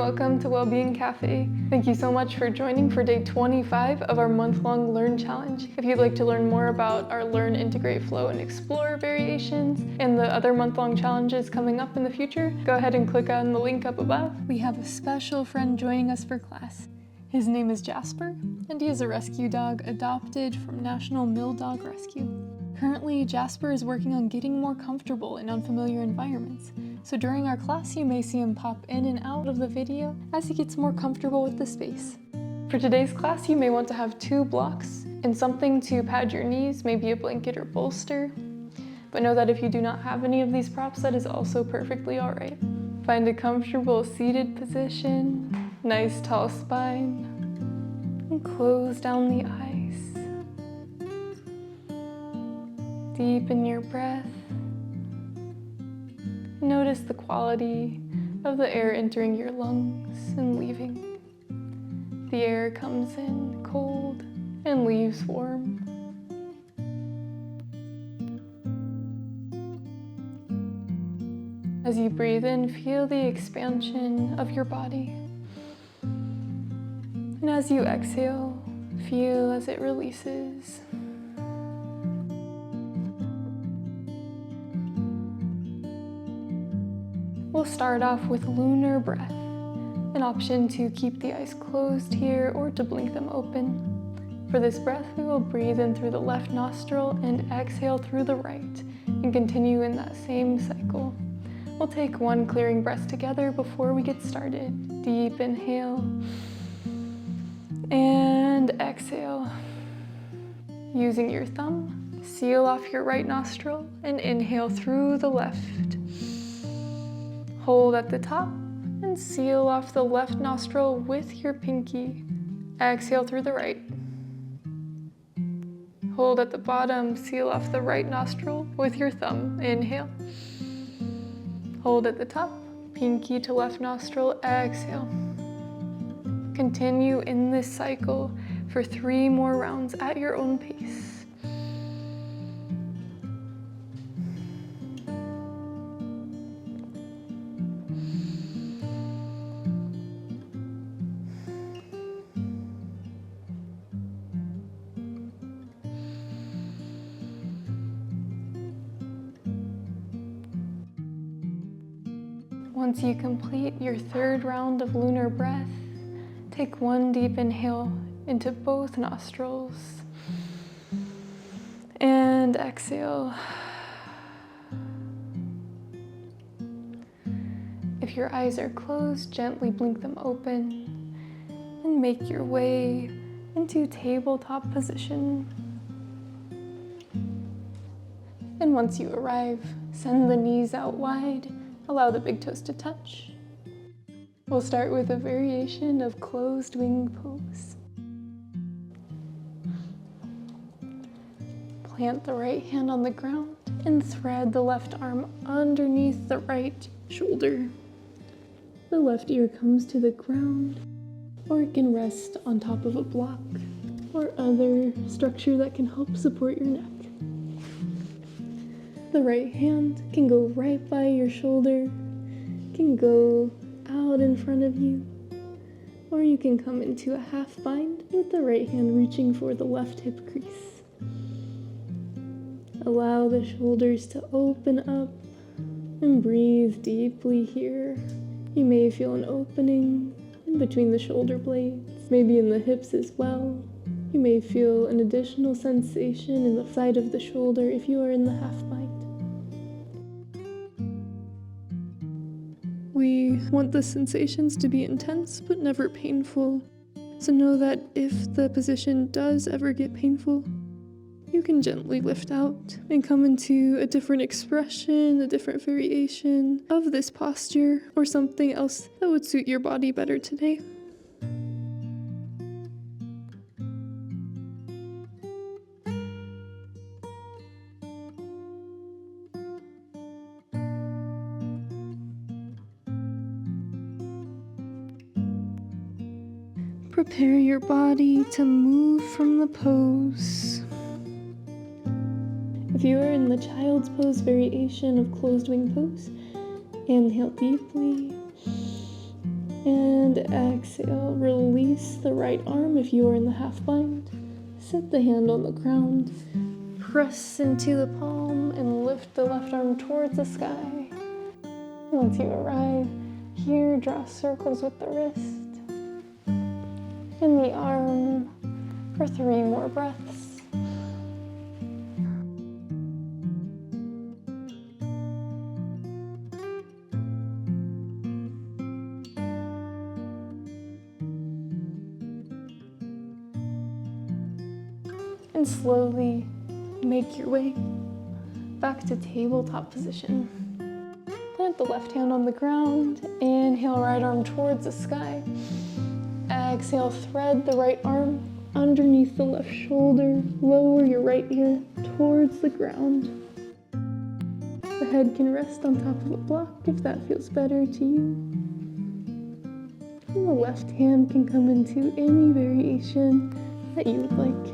welcome to Wellbeing Café. Thank you so much for joining for day 25 of our month-long Learn Challenge. If you'd like to learn more about our Learn, Integrate, Flow, and Explore variations and the other month-long challenges coming up in the future, go ahead and click on the link up above. We have a special friend joining us for class. His name is Jasper, and he is a rescue dog adopted from National Mill Dog Rescue. Currently, Jasper is working on getting more comfortable in unfamiliar environments, so during our class you may see him pop in and out of the video as he gets more comfortable with the space. For today's class, you may want to have 2 blocks and something to pad your knees, maybe a blanket or bolster. But know that if you do not have any of these props, that is also perfectly alright. Find a comfortable seated position, nice tall spine, and close down the eyes. Deepen your breath. Notice the quality of the air entering your lungs and leaving. The air comes in cold and leaves warm. As you breathe in, feel the expansion of your body. And as you exhale, feel as it releases. We'll start off with lunar breath, an option to keep the eyes closed here or to blink them open. For this breath, we will breathe in through the left nostril and exhale through the right, and continue in that same cycle. We'll take one clearing breath together before we get started. Deep inhale and exhale. Using your thumb, seal off your right nostril and inhale through the left. Hold at the top and seal off the left nostril with your pinky. Exhale through the right. Hold at the bottom, seal off the right nostril with your thumb. Inhale. Hold at the top, pinky to left nostril, exhale. Continue in this cycle for 3 more rounds at your own pace. Once you complete your 3rd round of lunar breath, take one deep inhale into both nostrils and exhale. If your eyes are closed, gently blink them open and make your way into tabletop position. And once you arrive, send the knees out wide. Allow the big toes to touch. We'll start with a variation of closed wing pose. Plant the right hand on the ground and thread the left arm underneath the right shoulder. The left ear comes to the ground, or it can rest on top of a block or other structure that can help support your neck. The right hand can go right by your shoulder, can go out in front of you, or you can come into a half bind with the right hand reaching for the left hip crease. Allow the shoulders to open up and breathe deeply here. You may feel an opening in between the shoulder blades, maybe in the hips as well. You may feel an additional sensation in the side of the shoulder if you are in the half bind. We want the sensations to be intense but never painful. So know that if the position does ever get painful, you can gently lift out and come into a different expression, a different variation of this posture, or something else that would suit your body better today. Prepare your body to move from the pose. If you are in the child's pose variation of closed wing pose, inhale deeply and And exhale, release the right arm if you are in the half bind. Set the hand on the ground. Press into the palm and lift the left arm towards the sky. Once you arrive here, draw circles with the wrist and the arm for 3 more breaths. And slowly make your way back to tabletop position. Plant the left hand on the ground. Inhale, right arm towards the sky. Exhale, thread the right arm underneath the left shoulder. Lower your right ear towards the ground. The head can rest on top of a block if that feels better to you. And the left hand can come into any variation that you would like.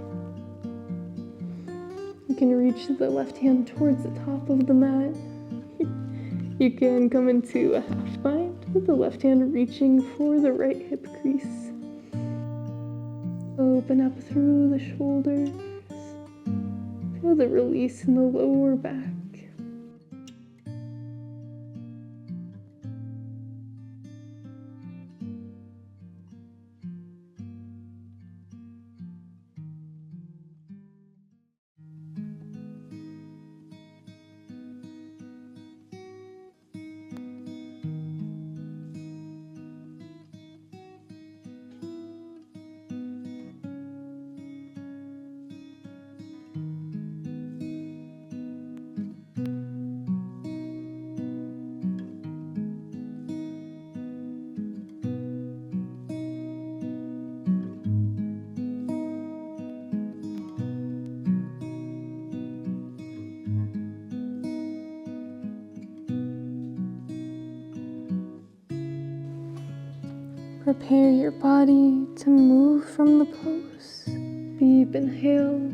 You can reach the left hand towards the top of the mat. You can come into a half bind with the left hand reaching for the right hip crease. Open up through the shoulders. Feel the release in the lower back. Prepare your body to move from the pose. Deep inhale.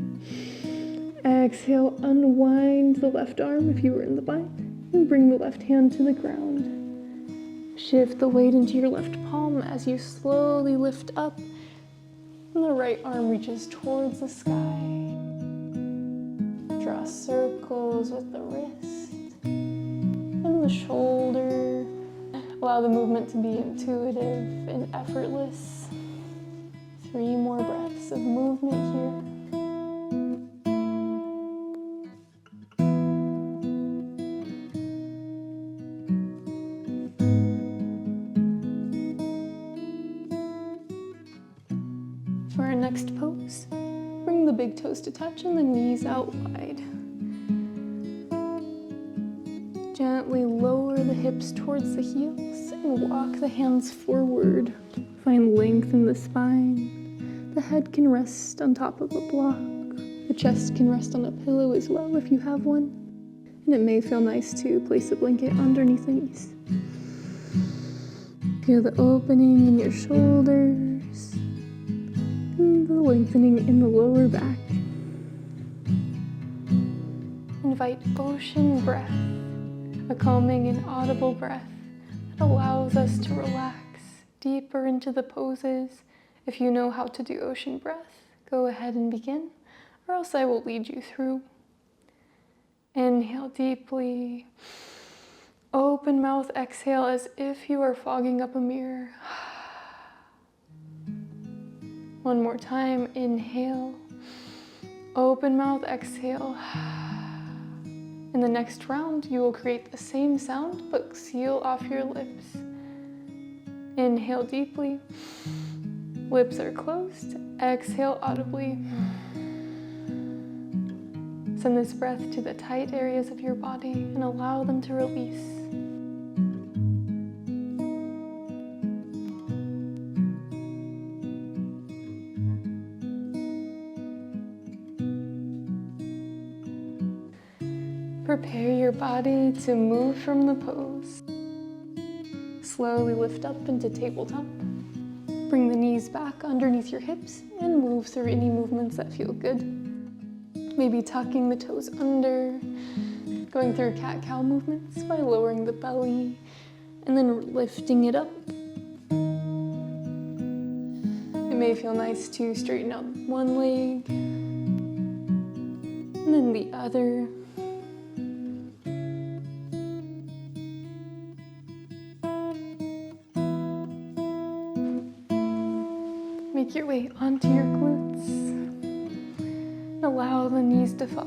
Exhale, unwind the left arm if you were in the bind, and bring the left hand to the ground. Shift the weight into your left palm as you slowly lift up, and the right arm reaches towards the sky. Draw circles with the wrist and the shoulder. Allow the movement to be intuitive and effortless. 3 more breaths of movement here. For our next pose, bring the big toes to touch and the knees out wide. Gently lower the hips towards the heels and walk the hands forward. Find length in the spine. The head can rest on top of a block. The chest can rest on a pillow as well if you have one. And it may feel nice to place a blanket underneath the knees. Feel the opening in your shoulders and the lengthening in the lower back. Invite ocean breath. A calming and audible breath that allows us to relax deeper into the poses. If you know how to do ocean breath, go ahead and begin, or else I will lead you through. Inhale deeply. Open mouth, exhale as if you are fogging up a mirror. One more time, inhale. Open mouth, exhale. In the next round, you will create the same sound, but seal off your lips. Inhale deeply. Lips are closed. Exhale audibly. Send this breath to the tight areas of your body and allow them to release. Prepare your body to move from the pose. Slowly lift up into tabletop. Bring the knees back underneath your hips and move through any movements that feel good. Maybe tucking the toes under, going through cat-cow movements by lowering the belly and then lifting it up. It may feel nice to straighten out one leg and then the other. Make your way onto your glutes. Allow the knees to fall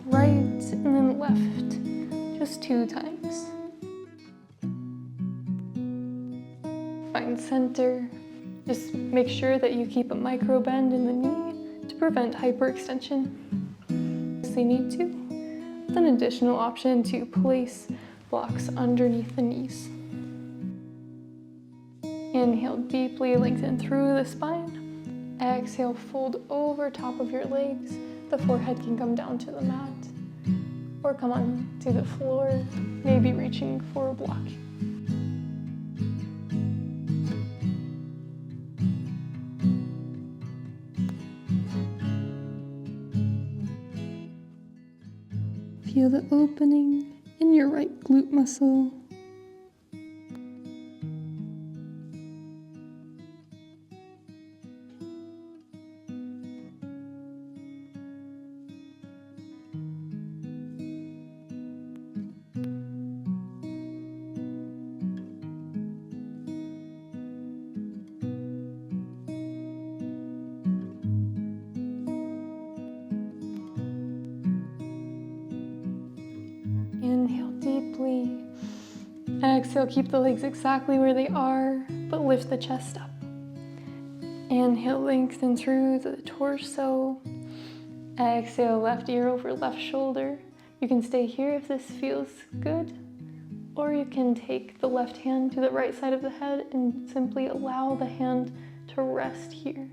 right and then left, just 2 times. Find center. Just make sure that you keep a micro bend in the knee to prevent hyperextension if they need to. With an additional option to place blocks underneath the knees. Inhale deeply, lengthen through the spine. Exhale, fold over top of your legs. The forehead can come down to the mat or come on to the floor, maybe reaching for a block. Feel the opening in your right glute muscle. Inhale deeply. Exhale, keep the legs exactly where they are, but lift the chest up. Inhale, lengthen through the torso. Exhale, left ear over left shoulder. You can stay here if this feels good, or you can take the left hand to the right side of the head and simply allow the hand to rest here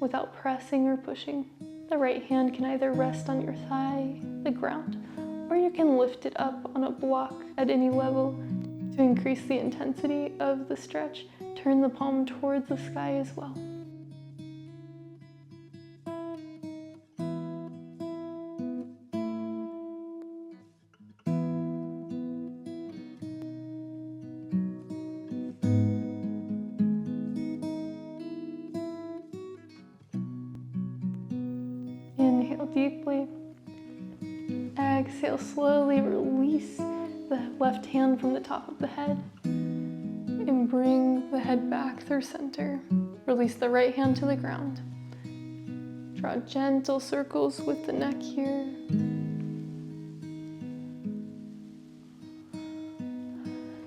without pressing or pushing. The right hand can either rest on your thigh, the ground, or you can lift it up on a block at any level to increase the intensity of the stretch. Turn the palm towards the sky as well. Inhale deeply. Exhale, slowly release the left hand from the top of the head and bring the head back through center. Release the right hand to the ground. Draw gentle circles with the neck here.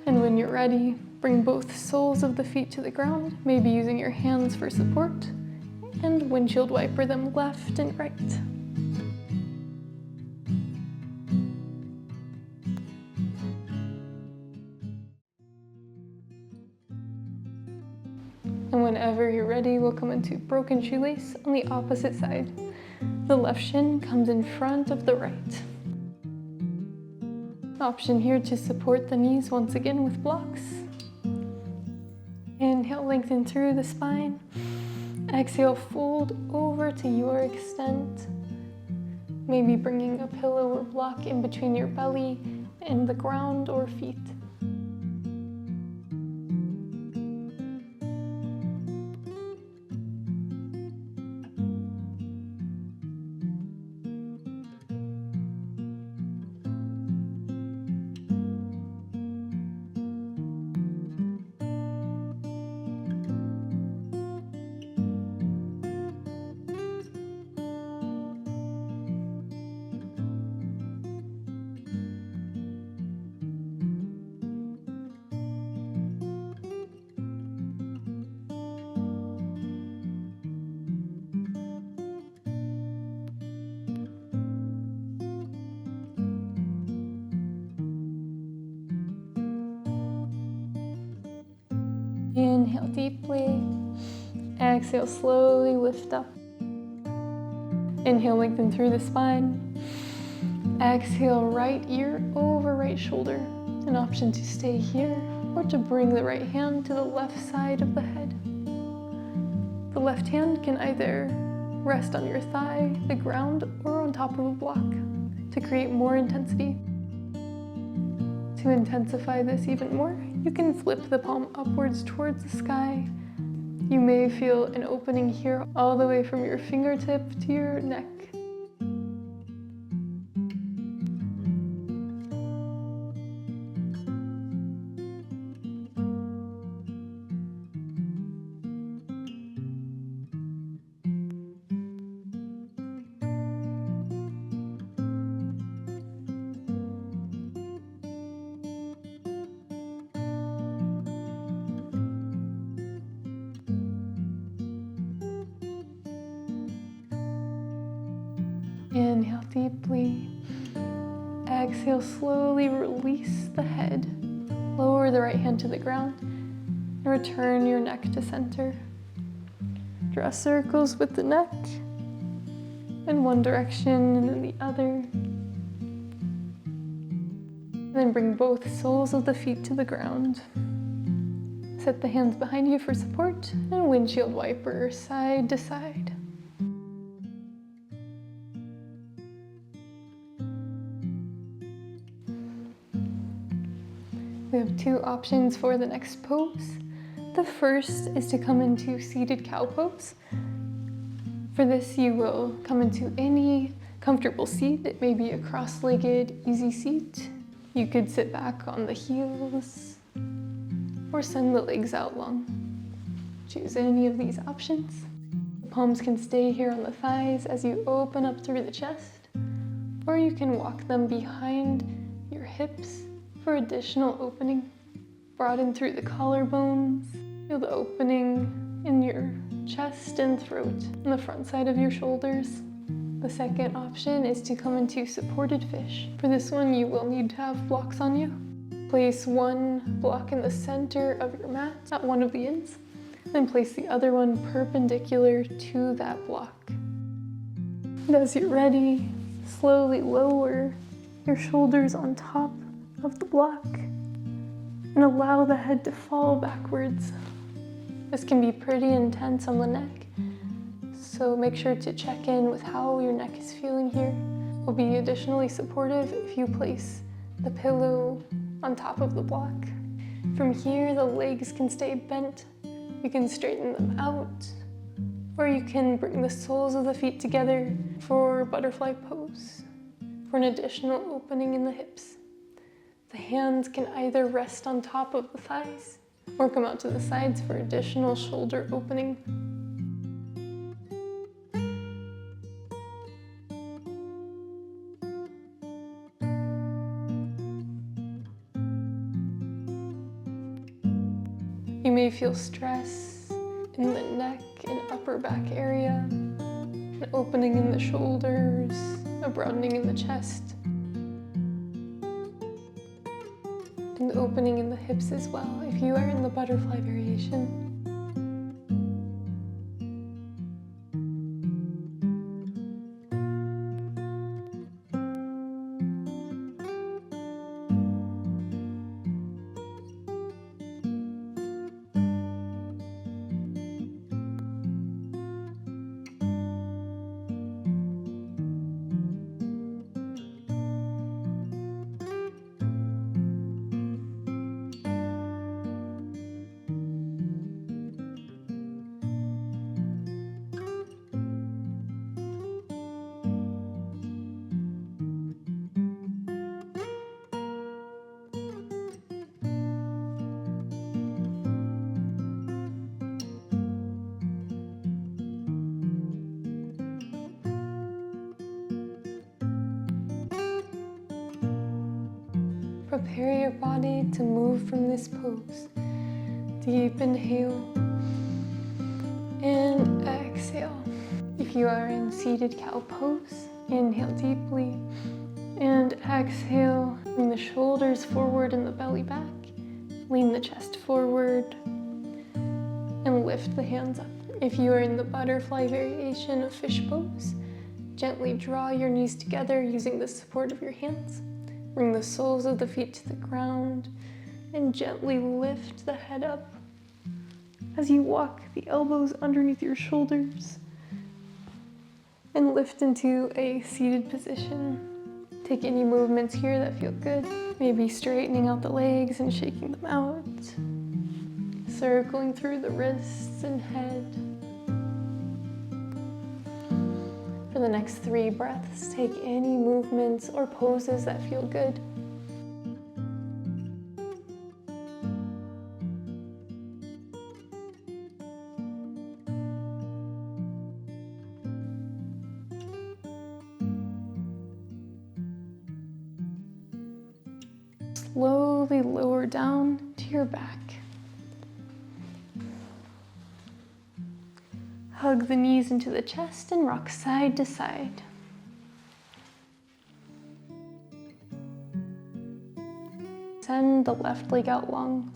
And when you're ready, bring both soles of the feet to the ground, maybe using your hands for support, and windshield wiper them left and right. And whenever you're ready, we'll come into broken shoelace on the opposite side. The left shin comes in front of the right. Option here to support the knees once again with blocks. Inhale, lengthen through the spine. Exhale, fold over to your extent. Maybe bringing a pillow or block in between your belly and the ground or feet. Inhale deeply. Exhale, slowly lift up. Inhale, lengthen through the spine. Exhale, right ear over right shoulder. An option to stay here or to bring the right hand to the left side of the head. The left hand can either rest on your thigh, the ground, or on top of a block to create more intensity. To intensify this even more, you can flip the palm upwards towards the sky You may feel an opening here all the way from your fingertip to your neck. Inhale deeply. Exhale, slowly release the head. Lower the right hand to the ground and return your neck to center. Draw circles with the neck in one direction and then the other. And then bring both soles of the feet to the ground. Set the hands behind you for support and windshield wiper side to side. We have two options for the next pose. The first is to come into seated cow pose. For this, you will come into any comfortable seat. It may be a cross-legged, easy seat. You could sit back on the heels or send the legs out long. Choose any of these options. The palms can stay here on the thighs as you open up through the chest, or you can walk them behind your hips for additional opening. Broaden through the collarbones. Feel the opening in your chest and throat and the front side of your shoulders. The second option is to come into supported fish. For this one, you will need to have blocks on you. Place one block in the center of your mat at one of the ends, then place the other one perpendicular to that block. And as you're ready, slowly lower your shoulders on top of the block and allow the head to fall backwards. This can be pretty intense on the neck, so make sure to check in with how your neck is feeling here. It will be additionally supportive if you place the pillow on top of the block. From here, the legs can stay bent. You can straighten them out, or you can bring the soles of the feet together for butterfly pose, for an additional opening in the hips. The hands can either rest on top of the thighs or come out to the sides for additional shoulder opening. You may feel stress in the neck and upper back area, an opening in the shoulders, a broadening in the chest, and the opening in the hips as well if you are in the butterfly variation. Prepare your body to move from this pose. Deep inhale and exhale. If you are in seated cow pose, inhale deeply and exhale. Bring the shoulders forward and the belly back. Lean the chest forward and lift the hands up. If you are in the butterfly variation of fish pose, gently draw your knees together using the support of your hands. Bring the soles of the feet to the ground and gently lift the head up as you walk the elbows underneath your shoulders and lift into a seated position. Take any movements here that feel good, maybe straightening out the legs and shaking them out. circling through the wrists and head. For the next 3 breaths, take any movements or poses that feel good. Slowly lower down to your back. Hug the knees into the chest and rock side to side. Send the left leg out long.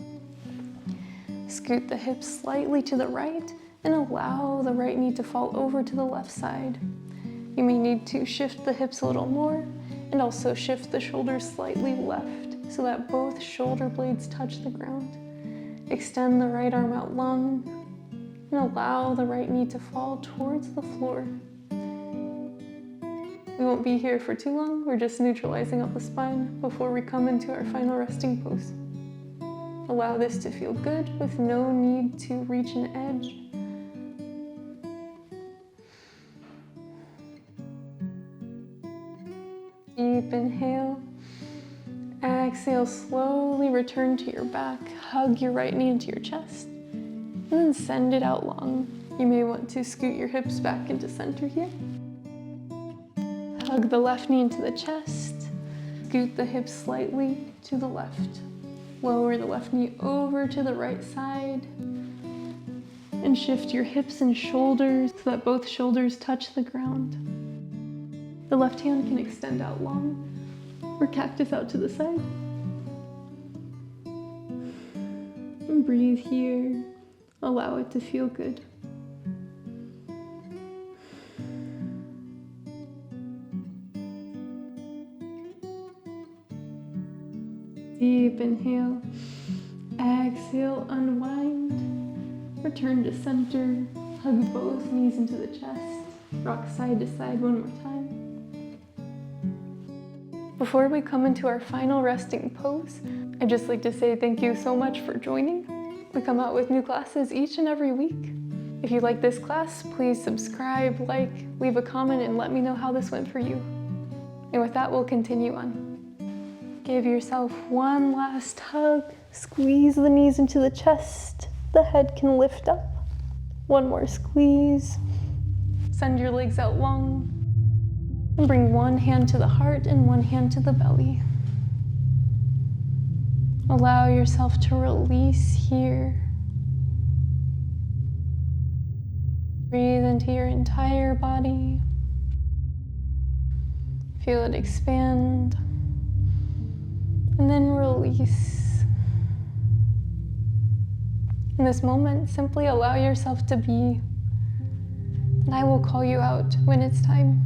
Scoot the hips slightly to the right and allow the right knee to fall over to the left side. You may need to shift the hips a little more and also shift the shoulders slightly left so that both shoulder blades touch the ground. Extend the right arm out long and allow the right knee to fall towards the floor. We won't be here for too long. We're just neutralizing up the spine before we come into our final resting pose. Allow this to feel good with no need to reach an edge. Deep inhale. Exhale, slowly return to your back. Hug your right knee into your chest and then send it out long. You may want to scoot your hips back into center here. Hug the left knee into the chest. Scoot the hips slightly to the left. Lower the left knee over to the right side and shift your hips and shoulders so that both shoulders touch the ground. The left hand can extend out long or cactus out to the side. And breathe here. Allow it to feel good. Deep inhale. Exhale, unwind. Return to center. Hug both knees into the chest. Rock side to side one more time. Before we come into our final resting pose, I'd just like to say thank you so much for joining. We come out with new classes each and every week. If you like this class, please subscribe, like, leave a comment, and let me know how this went for you. And with that, we'll continue on. Give yourself one last hug. Squeeze the knees into the chest. The head can lift up. One more squeeze. Send your legs out long. And bring one hand to the heart and one hand to the belly. Allow yourself to release here. Breathe into your entire body. Feel it expand. And then release. In this moment, simply allow yourself to be. And I will call you out when it's time.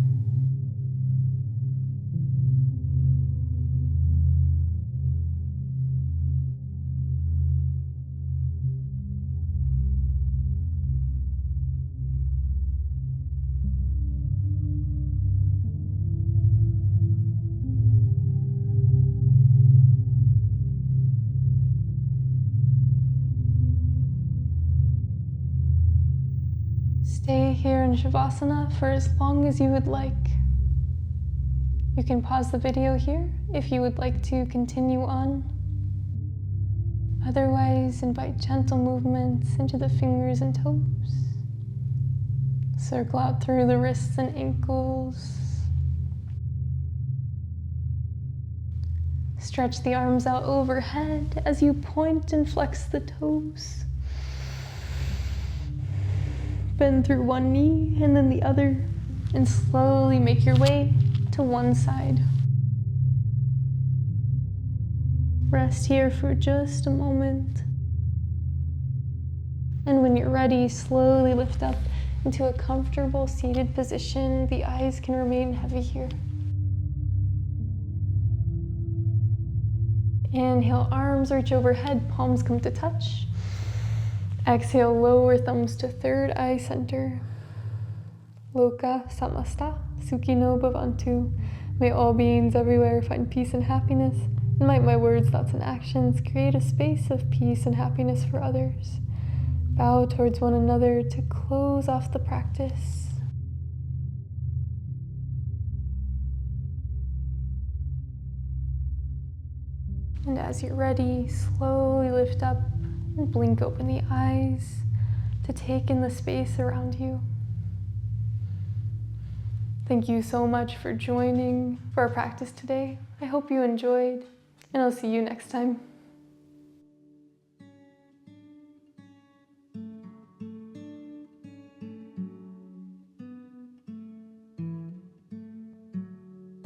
Stay here in Savasana for as long as you would like. You can pause the video here if you would like to continue on. Otherwise, invite gentle movements into the fingers and toes. Circle out through the wrists and ankles. Stretch the arms out overhead as you point and flex the toes. Bend through one knee and then the other, and slowly make your way to one side. Rest here for just a moment. And when you're ready, slowly lift up into a comfortable seated position. The eyes can remain heavy here. Inhale, arms reach overhead, palms come to touch. Exhale, lower thumbs to third eye center. Loka samasta, sukhino bhavantu. May all beings everywhere find peace and happiness. And might my words, thoughts, and actions create a space of peace and happiness for others. bow towards one another to close off the practice. And as you're ready, slowly lift up and blink open the eyes to take in the space around you. Thank you so much for joining for our practice today. I hope you enjoyed, and I'll see you next time.